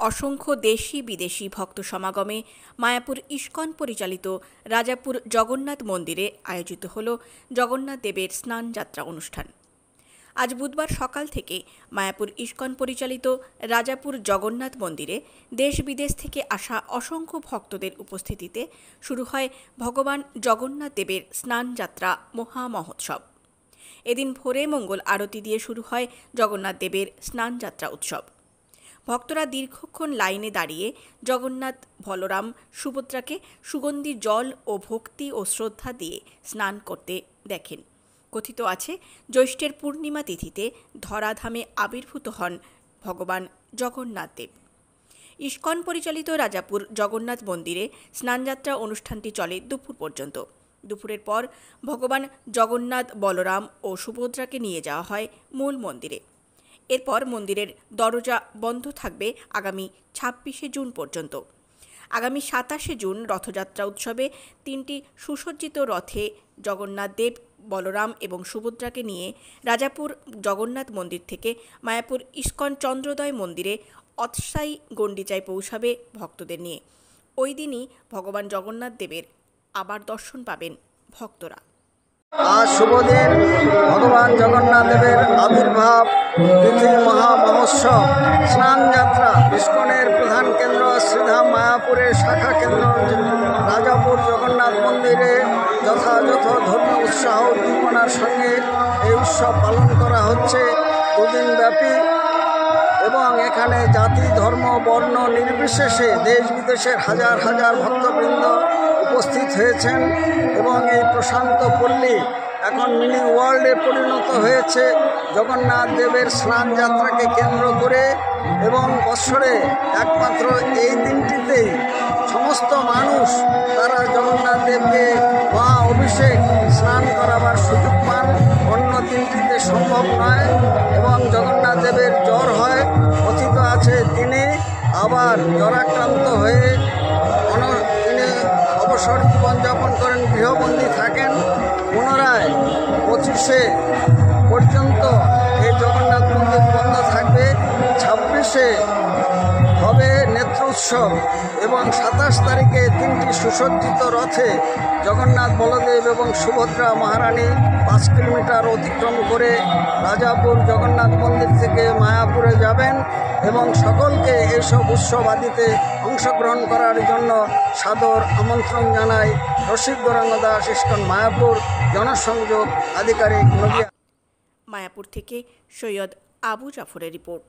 অসংখ্য দেশি বিদেশি ভক্ত সমাগমে মায়াপুর ইস্কন পরিচালিত রাজাপুর জগন্নাথ মন্দিরে আয়োজিত হল জগন্নাথ দেবের স্নান যাত্রা অনুষ্ঠান। আজ বুধবার সকাল থেকে মায়াপুর ইস্কন পরিচালিত রাজাপুর জগন্নাথ মন্দিরে দেশ বিদেশ থেকে আসা অসংখ্য ভক্তদের উপস্থিতিতে শুরু হয় ভগবান জগন্নাথ দেবের স্নান যাত্রা মহা মহোৎসব। এদিন ভোরে মঙ্গল আরতি দিয়ে শুরু হয় জগন্নাথ দেবের স্নান যাত্রা উৎসব। ভক্তরা দীর্ঘক্ষণ লাইনে দাঁড়িয়ে জগন্নাথ, বলরাম, সুভদ্রাকে সুগন্ধি জল ও ভক্তি ও শ্রদ্ধা দিয়ে স্নান করতে দেখেন। কথিত আছে, জ্যৈষ্ঠের পূর্ণিমা তিথিতে ধরাধামে আবির্ভূত হন ভগবান জগন্নাথ দেব। ইস্কন পরিচালিত রাজাপুর জগন্নাথ মন্দিরে স্নানযাত্রা অনুষ্ঠানটি চলে দুপুর পর্যন্ত। দুপুরের পর ভগবান জগন্নাথ, বলরাম ও সুভদ্রাকে নিয়ে যাওয়া হয় মূল মন্দিরে। এরপর মন্দিরের দরজা বন্ধ থাকবে আগামী ২৬শে জুন পর্যন্ত। আগামী ২৭শে জুন রথযাত্রা উৎসবে ৩টি সুসজ্জিত রথে জগন্নাথ দেব, বলরাম এবং সুভদ্রাকে নিয়ে রাজাপুর জগন্নাথ মন্দির থেকে মায়াপুর ইস্কন চন্দ্রোদয় মন্দিরে অস্থায়ী গণ্ডিচায় পৌঁছাবে ভক্তদের নিয়ে। ওই দিনই ভগবান জগন্নাথ দেবের আবার দর্শন পাবেন ভক্তরা। আজ শুভদিন, ভগবান জগন্নাথ দেবের আবির্ভাব তিথি মহা মহোৎসব স্নান যাত্রা। ইস্কনের প্রধান কেন্দ্র শ্রীধাম মায়াপুরের শাখা কেন্দ্র রাজাপুর জগন্নাথ মন্দিরে যথাযথ ধর্মীয় উৎসাহ উদ্দীপনার সঙ্গে এই উৎসব পালন করা হচ্ছে দুদিন ব্যাপী, এবং এখানে জাতি, ধর্ম, বর্ণ নির্বিশেষে দেশ বিদেশের হাজার হাজার ভক্তবৃন্দ উপস্থিত হয়েছেন। এবং এই প্রশান্ত পল্লী এখন মিনি ওয়ার্ল্ডে পরিণত হয়েছে জগন্নাথ দেবের স্নান যাত্রাকে কেন্দ্র করে। এবং বৎসরে একমাত্র এই দিনটিতেই সমস্ত মানুষ তারা জগন্নাথ দেবকে মহা অভিষেক স্নান করাবার সুযোগ পান। অন্য দিনটিতে সম্ভব নয়। এবং জগন্নাথ দেবের জ্বর হয়, কথিত আছে তিনি আবার জ্বরাক্রান্ত হয়ে তিনি অবসর জীবনযাপন করেন, গৃহবন্দী থাকেন। পুনরায় 25শে পর্যন্ত এই জগন্নাথ মন্দির বন্ধ থাকবে। 26শে হবে নেত্র উৎসব এবং 27 তারিখে 3টি সুসজ্জিত রথে জগন্নাথ, বলদেব এবং সুভদ্রা মহারানী 5 কিলোমিটার অতিক্রম করে রাজাপুর জগন্নাথ মন্দির থেকে মায়াপুরে যাবেন। এবং সকলকে এইসব উৎসবাদিতে অংশগ্রহণ করার জন্য সাদর আমন্ত্রণ জানাই রসিক গৌরাঙ্গ দাস, ইস্কন মায়াপুর জনসংযোগ আধিকারিক। মায়াপুর থেকে সৈয়দ আবু জাফরের রিপোর্ট।